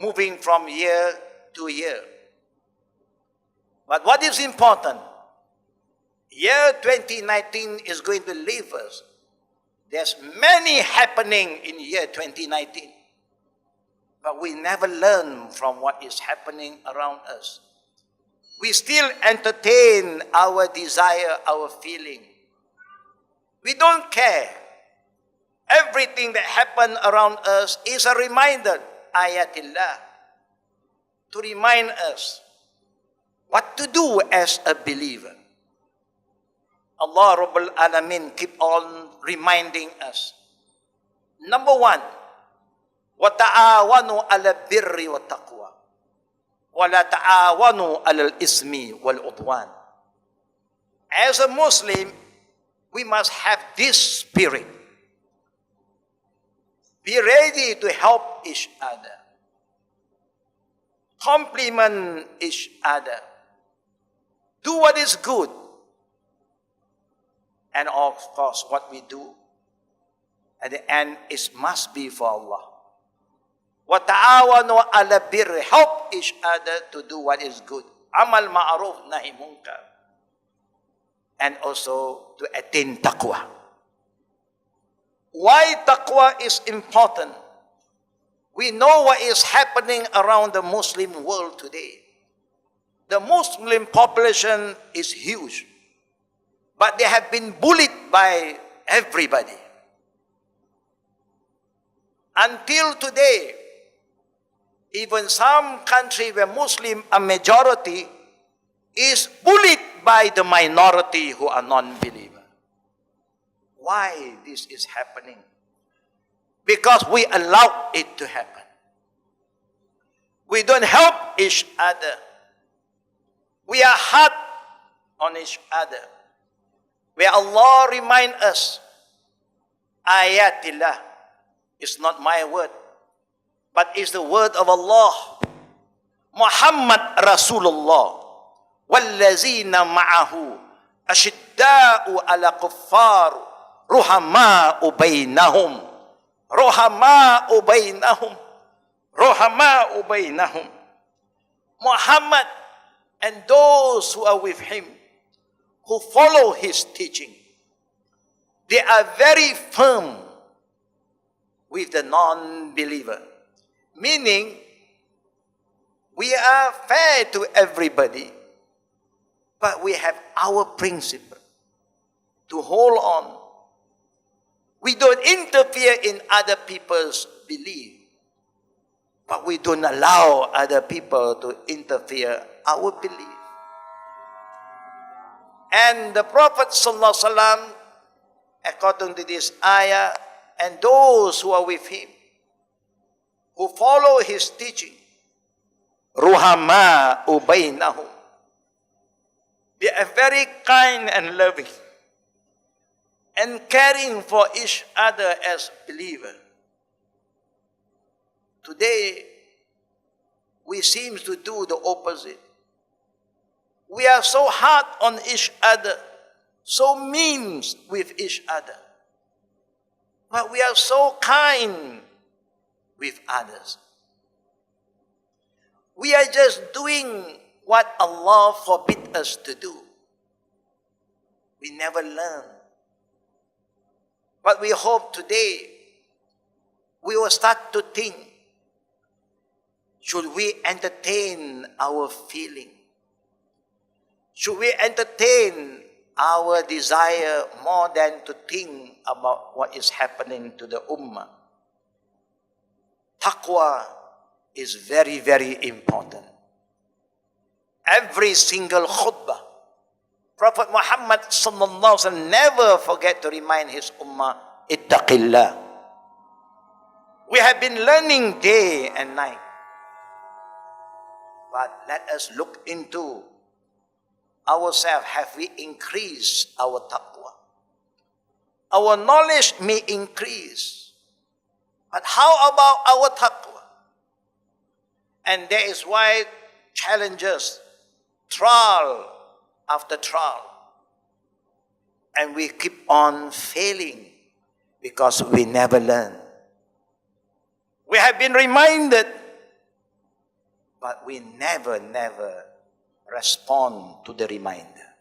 moving from year to year. But what is important, year 2019 is going to leave us. There's many happening in year 2019. But we never learn from what is happening around us. We still entertain our desire, our feeling. We don't care. Everything that happened around us is a reminder, ayatillah, to remind us what to do as a believer. Allah Rabbul Alamin keep on reminding us. Number one, وَتَعَاوَنُوا عَلَى البِّرِّ وَالتَّقْوَى وَلَا تَعَاوَنُوا عَلَى الْإِثْمِ وَالْعُدْوَانِ. As a Muslim, we must have this spirit. Be ready to help each other. Compliment each other. Do what is good. And of course, what we do at the end is must be for Allah. وَتَعَاوَنُوا عَلَى البِّرِّ. Help each other to do what is good. Amal ma'aruf nahi munkar. And also to attain taqwa. Why taqwa is important? We know what is happening around the Muslim world today. The Muslim population is huge. But they have been bullied by everybody. Until today, even some country where Muslims are majority is bullied by the minority who are non-believer. Why this is happening? Because we allow it to happen. We don't help each other. We are hard on each other. Where Allah remind us, ayatillah, it's not my word, but it's the word of Allah. Muhammad Rasulullah, wallazina ma'ahu, ashidda'u ala kuffar, ruhama'u baynahum, ruhama'u baynahum, ruhama'u baynahum. Muhammad and those who are with him, who follow his teaching, they are very firm with the non-believer. Meaning, we are fair to everybody, but we have our principle to hold on. We don't interfere in other people's belief, but we don't allow other people to interfere our belief. And the Prophet ﷺ, according to this ayah, and those who are with him, who follow his teaching, ruhama'u baynahum, they are very kind and loving and caring for each other as believers. Today, we seem to do the opposite. We are so hard on each other, so mean with each other. But we are so kind with others. We are just doing what Allah forbid us to do. We never learn. But we hope today we will start to think, should we entertain our feeling? Should we entertain our desire more than to think about what is happening to the ummah? Taqwa is very, very important. Every single khutbah, Prophet Muhammad sallallahu alaihi wasallam never forget to remind his ummah, ittaqillah. We have been learning day and night. But let us look into ourselves. Have we increased our taqwa? Our knowledge may increase, but how about our taqwa? And that is why challenges, trial after trial, and we keep on failing because we never learn. We have been reminded but we never respond to the reminder.